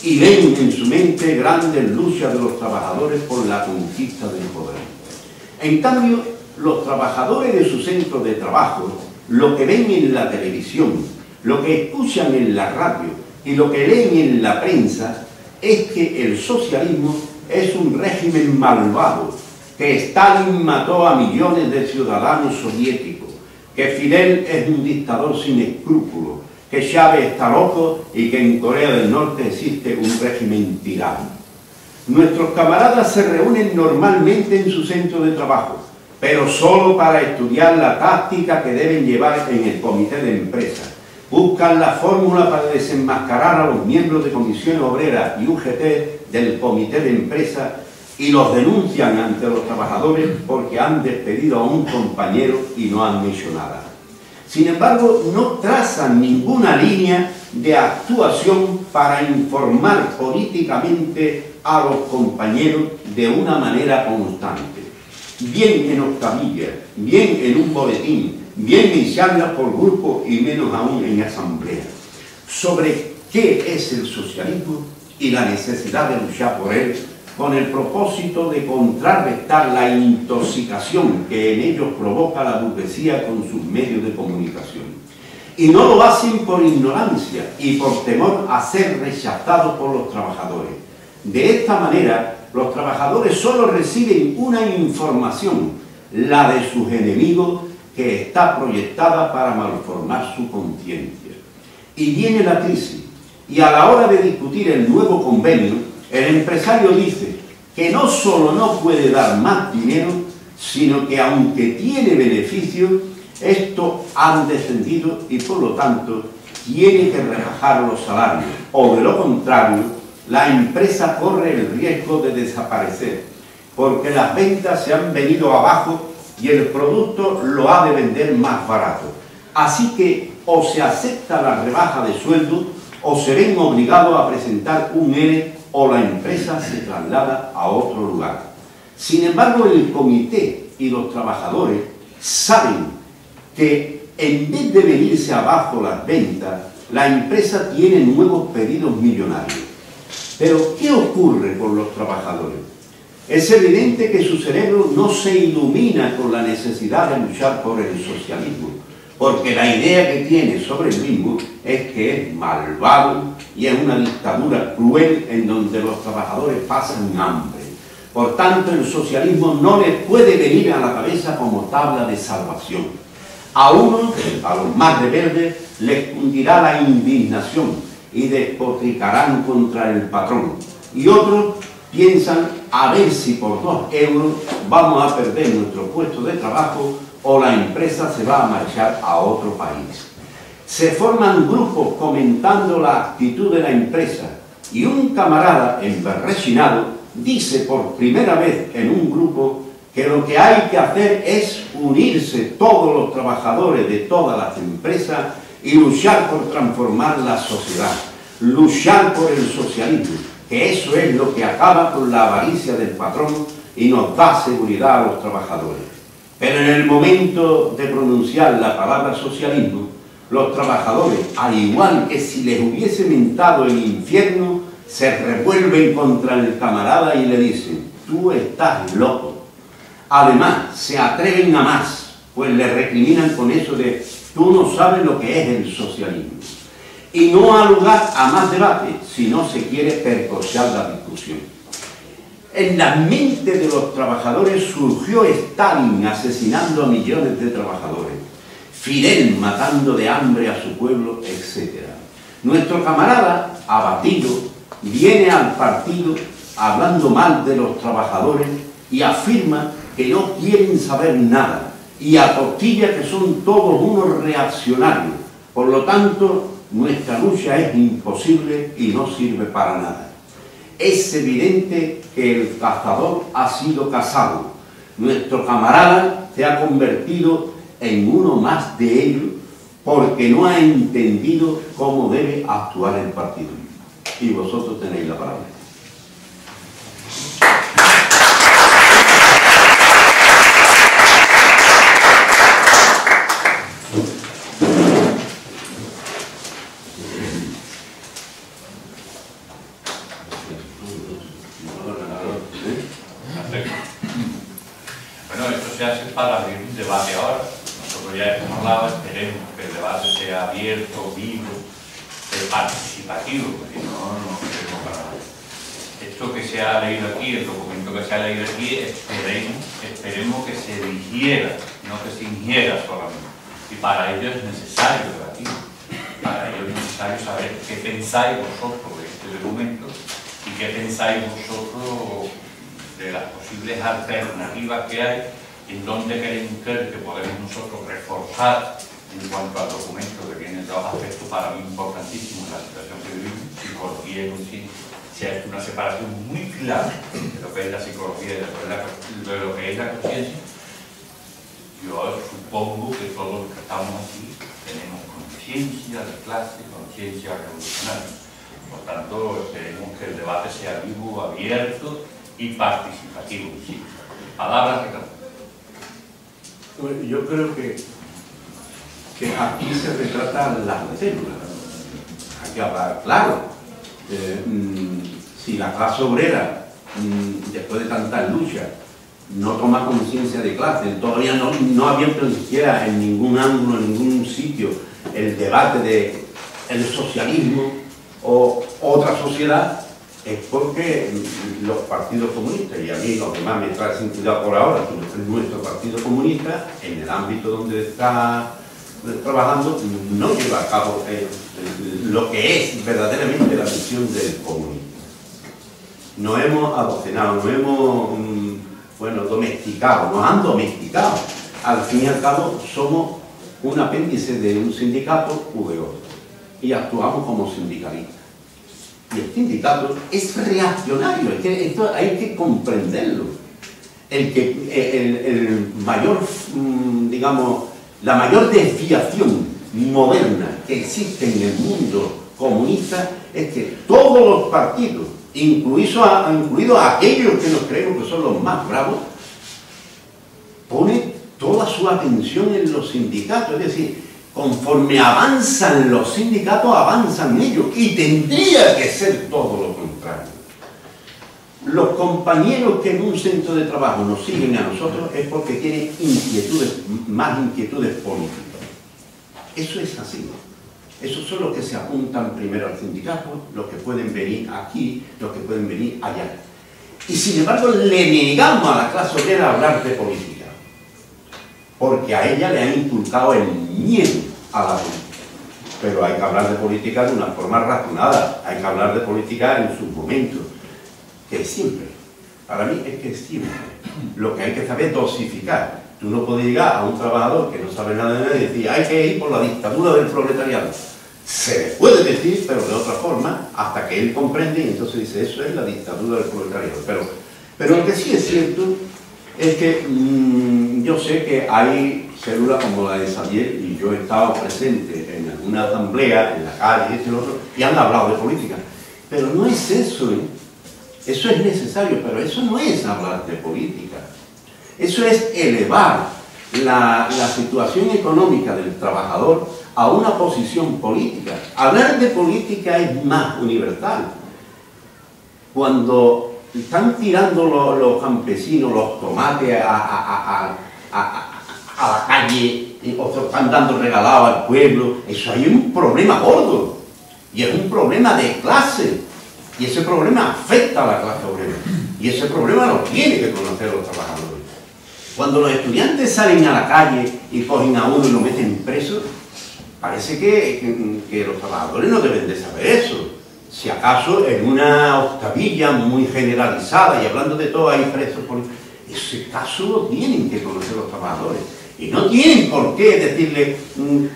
y ven en su mente grandes luchas de los trabajadores por la conquista del poder. En cambio, los trabajadores de su centro de trabajo, lo que ven en la televisión, lo que escuchan en la radio y lo que leen en la prensa, es que el socialismo es un régimen malvado, que Stalin mató a millones de ciudadanos soviéticos, que Fidel es un dictador sin escrúpulos, que Chávez está loco y que en Corea del Norte existe un régimen tirano. Nuestros camaradas se reúnen normalmente en su centro de trabajo, pero solo para estudiar la táctica que deben llevar en el comité de empresa. Buscan la fórmula para desenmascarar a los miembros de Comisión Obrera y UGT del comité de empresa y los denuncian ante los trabajadores porque han despedido a un compañero y no han hecho nada. Sin embargo, no trazan ninguna línea de actuación para informar políticamente a los compañeros de una manera constante. Bien en octavillas, bien en un boletín, bien en charlas por grupo y menos aún en asamblea. Sobre qué es el socialismo y la necesidad de luchar por él, con el propósito de contrarrestar la intoxicación que en ellos provoca la burguesía con sus medios de comunicación. Y no lo hacen por ignorancia y por temor a ser rechazados por los trabajadores. De esta manera, los trabajadores solo reciben una información, la de sus enemigos, que está proyectada para malformar su conciencia. Y viene la crisis, y a la hora de discutir el nuevo convenio, el empresario dice que no solo no puede dar más dinero, sino que aunque tiene beneficios, estos han descendido y por lo tanto tiene que rebajar los salarios, o de lo contrario, la empresa corre el riesgo de desaparecer, porque las ventas se han venido abajo y el producto lo ha de vender más barato. Así que o se acepta la rebaja de sueldo o se ven obligados a presentar un ERE o la empresa se traslada a otro lugar. Sin embargo, el comité y los trabajadores saben que en vez de venirse abajo las ventas, la empresa tiene nuevos pedidos millonarios. Pero, ¿qué ocurre con los trabajadores? Es evidente que su cerebro no se ilumina con la necesidad de luchar por el socialismo, porque la idea que tiene sobre el mismo es que es malvado y es una dictadura cruel en donde los trabajadores pasan hambre. Por tanto, el socialismo no les puede venir a la cabeza como tabla de salvación. A unos, a los más rebeldes, les cundirá la indignación y despotricarán contra el patrón. Y otros piensan a ver si por 2 euros vamos a perder nuestro puesto de trabajo o la empresa se va a marchar a otro país. Se forman grupos comentando la actitud de la empresa y un camarada emberrechinado dice por primera vez en un grupo que lo que hay que hacer es unirse todos los trabajadores de todas las empresas y luchar por transformar la sociedad, luchar por el socialismo, que eso es lo que acaba con la avaricia del patrón y nos da seguridad a los trabajadores. Pero en el momento de pronunciar la palabra socialismo, los trabajadores, al igual que si les hubiese mentado el infierno, se revuelven contra el camarada y le dicen: tú estás loco. Además, se atreven a más, pues le recriminan con eso de: tú no sabes lo que es el socialismo. Y no ha lugar a más debate si no se quiere percochar la discusión. En la mente de los trabajadores surgió Stalin asesinando a millones de trabajadores, Fidel matando de hambre a su pueblo, etc. Nuestro camarada, abatido, viene al partido hablando mal de los trabajadores y afirma que no quieren saber nada y atostilla que son todos unos reaccionarios. Por lo tanto, nuestra lucha es imposible y no sirve para nada. Es evidente que el cazador ha sido cazado. Nuestro camarada se ha convertido en uno más de ellos porque no ha entendido cómo debe actuar el partido. Y vosotros tenéis la palabra. Bueno, esto se hace para abrir un debate ahora. Nosotros ya hemos hablado, esperemos que el debate sea abierto, vivo, participativo, porque no queremos para nada. Esto que se ha leído aquí, el documento que se ha leído aquí, esperemos que se digiera, no que se ingiera solamente. Y para ello es necesario debatir. Para ello es necesario saber qué pensáis vosotros de este documento y qué pensáis vosotros de las posibles alternativas que hay, en dónde creen ustedes que podemos nosotros reforzar en cuanto al documento, que tiene dos aspectos para mí importantísimos en la situación que vivimos: psicología y conciencia. Se ha hecho una separación muy clara de lo que es la psicología y de lo que es la conciencia. Yo supongo que todos los que estamos aquí tenemos conciencia de clase, conciencia revolucionaria. Por tanto, esperemos que el debate sea vivo, abierto y participativo. Sí. Palabras, Ricardo. Yo creo que aquí se retratan las células. Hay que hablar claro. Si la clase obrera, después de tantas luchas, no toma conciencia de clase, todavía no ha abierto ni siquiera en ningún ángulo, en ningún sitio, el debate del socialismo o otra sociedad, es porque los partidos comunistas, y a mí lo que más me trae sin cuidado por ahora, es nuestro partido comunista, en el ámbito donde está trabajando, no lleva a cabo lo que es verdaderamente la misión del comunismo. Nos hemos adoctrinado, nos hemos domesticado, nos han domesticado. Al fin y al cabo somos un apéndice de un sindicato u de otro y actuamos como sindicalistas. Y el sindicato es reaccionario, es que esto hay que comprenderlo. El mayor, la mayor desviación moderna que existe en el mundo comunista es que todos los partidos, incluidos aquellos que nos creemos que son los más bravos, ponen toda su atención en los sindicatos. Es decir, conforme avanzan los sindicatos, avanzan ellos, y tendría que ser todo lo contrario. Los compañeros que en un centro de trabajo nos siguen a nosotros es porque tienen más inquietudes políticas. Eso es así. Esos son los que se apuntan primero al sindicato, los que pueden venir aquí, los que pueden venir allá. Y sin embargo le negamos a la clase obrera hablar de política, porque a ella le han inculcado el miedo a la política. Pero hay que hablar de política de una forma razonada, hay que hablar de política en sus momentos, que es siempre. Para mí es que es siempre. Lo que hay que saber es dosificar. Tú no puedes llegar a un trabajador que no sabe nada de nada y decir hay que ir por la dictadura del proletariado. Se le puede decir, pero de otra forma, hasta que él comprende, y entonces dice, eso es la dictadura del proletariado. Pero lo que sí es cierto es que yo sé que hay células como la de Xavier, y yo he estado presente en alguna asamblea, en la calle, y otro, y han hablado de política. Pero no es eso, ¿eh? Eso es necesario, pero eso no es hablar de política. Eso es elevar la situación económica del trabajador a una posición política. Hablar de política es más universal. Cuando están tirando los campesinos los tomates a la calle, o están dando regalado al pueblo, eso hay un problema gordo. Y es un problema de clase. Y ese problema afecta a la clase obrera. Y ese problema lo tiene que conocer los trabajadores. Cuando los estudiantes salen a la calle y cogen a uno y lo meten preso, parece que los trabajadores no deben de saber eso. si acaso en una octavilla muy generalizada y hablando de todo hay presos políticos, ese caso lo tienen que conocer los trabajadores y no tienen por qué decirle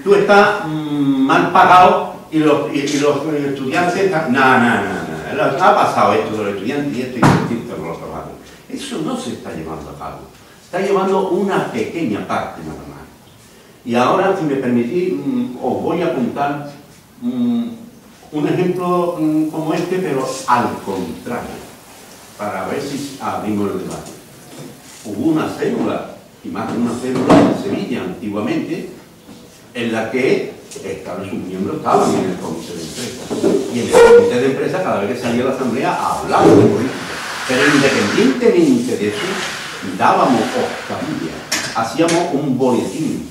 tú estás mal pagado y los estudiantes están... No, ha pasado esto de los estudiantes y esto y esto con los trabajadores. Eso no se está llevando a cabo, está llevando una pequeña parte nada más. Y ahora, si me permitís, os voy a apuntar un ejemplo como este, pero al contrario, para ver si abrimos el debate. Hubo una célula, y más de una célula en Sevilla antiguamente, en la que sus miembros estaban en el comité de empresa. Y en el comité de empresa, cada vez que salía la asamblea, hablaban de política. Pero independientemente de eso, dábamos octavilla, hacíamos un boletín,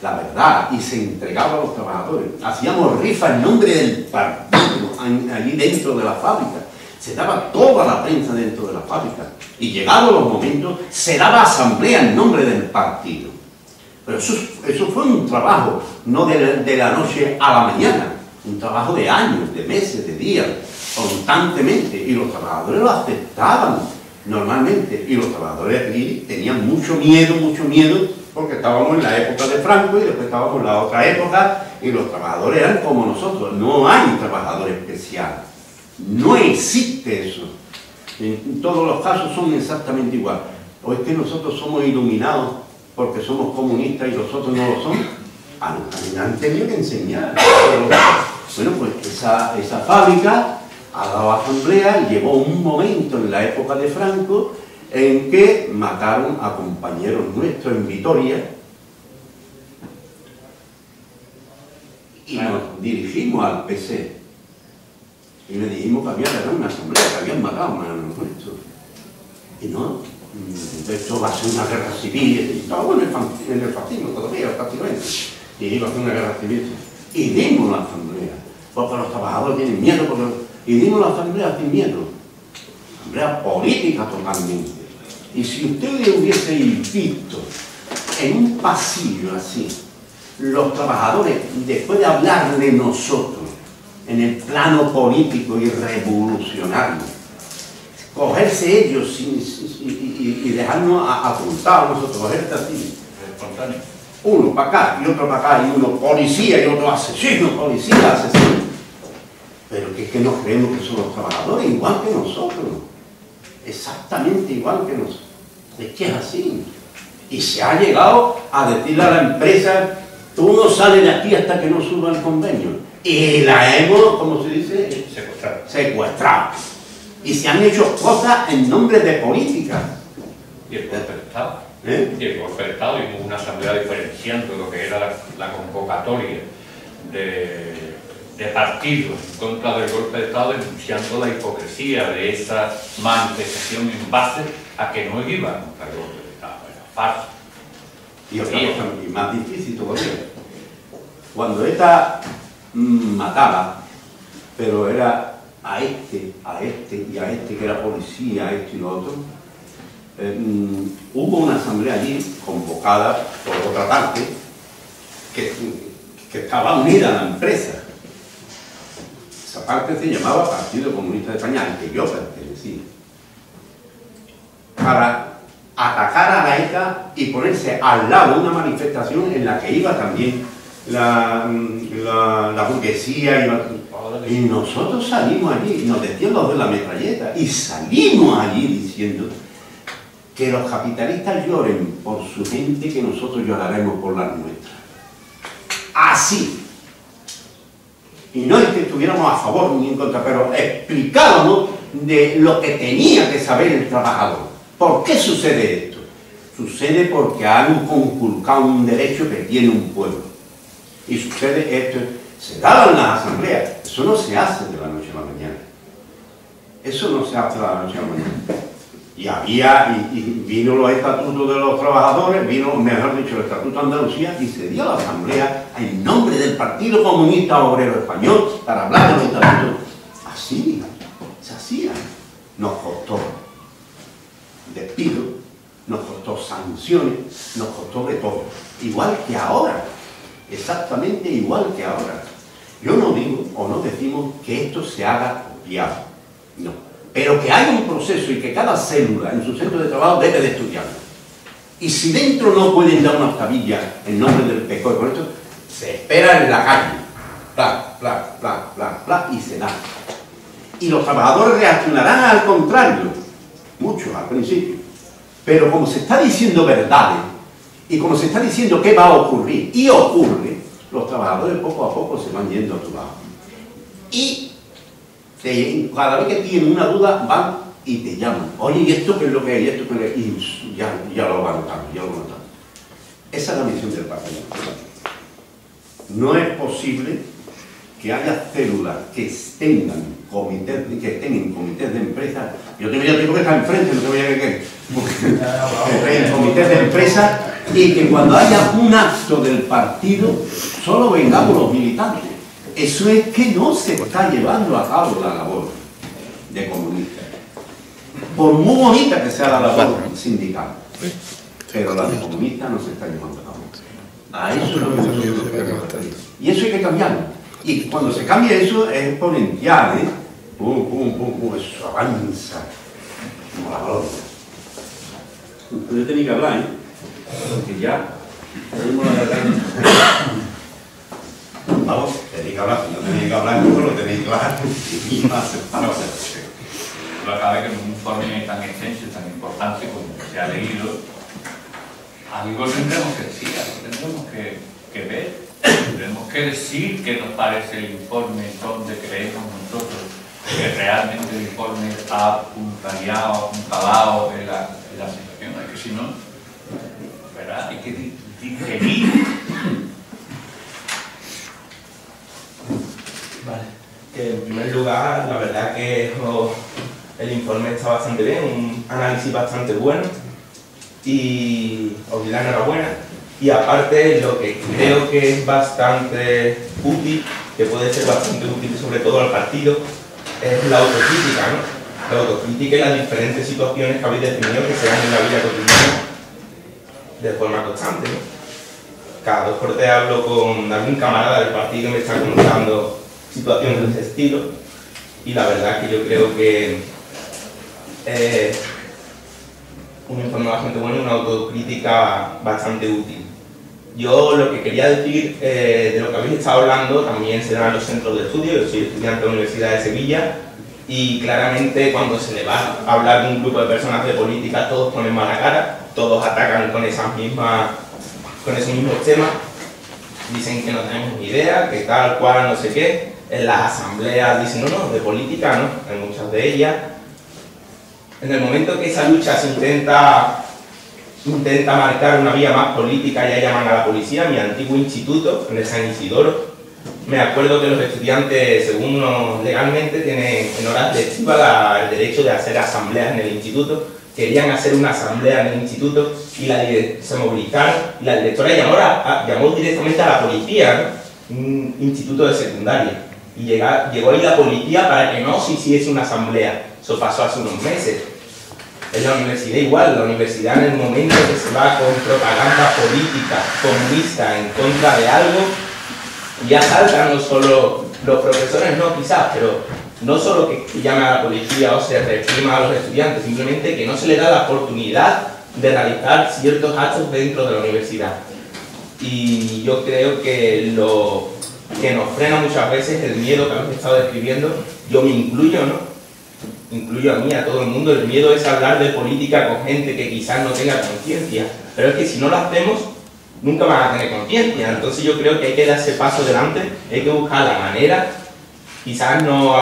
la verdad, y se entregaba a los trabajadores. Hacíamos rifa en nombre del partido, allí dentro de la fábrica. Se daba toda la prensa dentro de la fábrica. Y llegados los momentos, se daba asamblea en nombre del partido. Pero eso fue un trabajo, no de la noche a la mañana. Un trabajo de años, de meses, de días, constantemente. Y los trabajadores lo aceptaban normalmente. Y los trabajadores aquí tenían mucho miedo, porque estábamos en la época de Franco y después estábamos en la otra época y los trabajadores eran como nosotros. No hay trabajador especial. No existe eso. En todos los casos son exactamente igual. ¿O es que nosotros somos iluminados porque somos comunistas y los otros no lo son? Han tenido que enseñar. Bueno, pues esa fábrica ha dado asamblea y llevó un momento en la época de Franco en que mataron a compañeros nuestros en Vitoria y nos dirigimos al PC y le dijimos que había ganado una asamblea, que habían matado a unos nuestros. Y no, esto va a ser una guerra civil, y estábamos en el fascismo todavía, prácticamente, y iba a ser una guerra civil. Y dimos la asamblea, porque los trabajadores tienen miedo, y dimos la asamblea sin miedo, asamblea política totalmente. Y si ustedes hubiesen visto en un pasillo así, los trabajadores, después de hablar de nosotros, en el plano político y revolucionario, cogerse ellos y dejarnos apuntados nosotros, cogerse así, uno para acá y otro para acá, y uno policía y otro asesino, policía, asesino. Pero que es que nos creemos que son los trabajadores igual que nosotros, exactamente igual que nosotros. Es que es así. Y se ha llegado a decirle a la empresa, tú no sales de aquí hasta que no suba el convenio. Y la hemos, como se dice, secuestrado. Y se han hecho cosas en nombre de política. Y el golpe de Estado. Y el golpe de Estado, y hubo una asamblea diferenciando lo que era la convocatoria de partidos en contra del golpe de Estado, denunciando la hipocresía de esa manifestación en base a que no iban contra el golpe de Estado, era falso. Y otra cosa, y más difícil todavía, cuando ETA mataba, pero era a este y a este que era policía, a este y lo otro, hubo una asamblea allí convocada por otra parte que estaba unida a la empresa. Esa parte se llamaba Partido Comunista de España, al que yo pertenecía, para atacar a la ETA y ponerse al lado de una manifestación en la que iba también la burguesía y nosotros salimos allí, nos decían los de la metralleta, y salimos allí diciendo que los capitalistas lloren por su gente, que nosotros lloraremos por las nuestras. Así. Y no es que estuviéramos a favor ni en contra, pero explicábamos de lo que tenía que saber el trabajador. ¿Por qué sucede esto? Sucede porque han conculcado un derecho que tiene un pueblo. Y sucede esto, se daban las asambleas, eso no se hace de la noche a la mañana. Eso no se hace de la noche a la mañana. Y vino los estatutos de los trabajadores, vino, mejor dicho, el Estatuto de Andalucía, y se dio la asamblea en nombre del Partido Comunista Obrero Español para hablar de los estatutos. Así, se hacía. Nos costó despido, nos costó sanciones, nos costó de todo. Igual que ahora. Exactamente igual que ahora. Yo no digo o no decimos que esto se haga viable. No. Pero que haya un proceso y que cada célula en su centro de trabajo debe de estudiarlo. Y si dentro no pueden dar una tabilla en nombre del PECOE con esto, se espera en la calle. Bla, bla, bla, bla, bla, y se da. Y los trabajadores reaccionarán al contrario, mucho al principio. Pero como se está diciendo verdades, y como se está diciendo qué va a ocurrir, y ocurre, los trabajadores poco a poco se van yendo a tu lado. Y cada vez que tienen una duda, van y te llaman. Oye, ¿y esto qué es lo que es? ¿Y esto qué es? Y ya lo van notando, ya lo van notando. Esa es la misión del partido. No es posible que haya células que tengan comités, que estén en comités de empresa. Yo te voy a decir que está enfrente, no te voy a decir que en comités de empresa, y que cuando haya un acto del partido solo vengamos los militantes. Eso es que no se está llevando a cabo la labor de comunistas. Por muy bonita que sea la labor sindical, pero la de comunistas no se está llevando a cabo. A eso es lo que nosotros queremos hacer. Y eso hay que cambiarlo. Y cuando se cambia eso es exponencial, ¿eh? Pum, pum, pum, pum, eso avanza como la gloria. Ustedes tienen que hablar, ¿eh? Porque ya tenemos la garganta. Vamos, tenéis que hablar, si no tenéis que hablar, no lo tenéis que hablar. Y más Lo acaba que en un informe tan extenso y tan importante como se ha leído, algo tendremos que decir, algo tendremos que ver, tendremos que decir qué nos parece el informe, dónde creemos nosotros que realmente el informe ha apuntalado en la situación, es que si no, ¿verdad? Hay que digerir. Vale, en primer lugar, la verdad que el informe está bastante bien, un análisis bastante bueno y os doy la enhorabuena. Y aparte, lo que creo que es bastante útil, que puede ser bastante útil sobre todo al partido, es la autocrítica, ¿no? La autocrítica y las diferentes situaciones que habéis definido que se dan en la vida cotidiana de forma constante, ¿no? Cada 2x3 hablo con algún camarada del partido y me está contando situaciones de ese estilo, y la verdad que yo creo que es un informe bastante bueno y una autocrítica bastante útil. Yo lo que quería decir de lo que habéis estado hablando también se da en los centros de estudio. Yo soy estudiante de la Universidad de Sevilla y claramente cuando se le va a hablar de un grupo de personas de política todos ponen mala cara, todos atacan con esos mismos temas, dicen que no tenemos ni idea, que tal cual no sé qué. En las asambleas dicen no, de política no, en muchas de ellas. En el momento que esa lucha se intenta marcar una vía más política, ya llaman a la policía. Mi antiguo instituto, en el San Isidoro, me acuerdo que los estudiantes, según legalmente, tienen en horas lectivas el derecho de hacer asambleas en el instituto. Querían hacer una asamblea en el instituto y se movilizaron, y la directora llamó directamente a la policía, ¿no? Un instituto de secundaria, y llegó ahí la policía para que no se hiciese una asamblea. Eso pasó hace unos meses. En la universidad igual, la universidad en el momento que se va con propaganda política comunista en contra de algo, ya saltan no solo los profesores, no quizás, pero no solo que llamen a la policía o se reprima a los estudiantes, simplemente que no se les da la oportunidad de realizar ciertos actos dentro de la universidad. Y yo creo que lo que nos frena muchas veces el miedo que habéis estado describiendo, yo me incluyo, ¿no? Incluyo a mí, a todo el mundo. El miedo es hablar de política con gente que quizás no tenga conciencia, pero es que si no lo hacemos, nunca van a tener conciencia. Entonces yo creo que hay que dar ese paso adelante, hay que buscar la manera, quizás no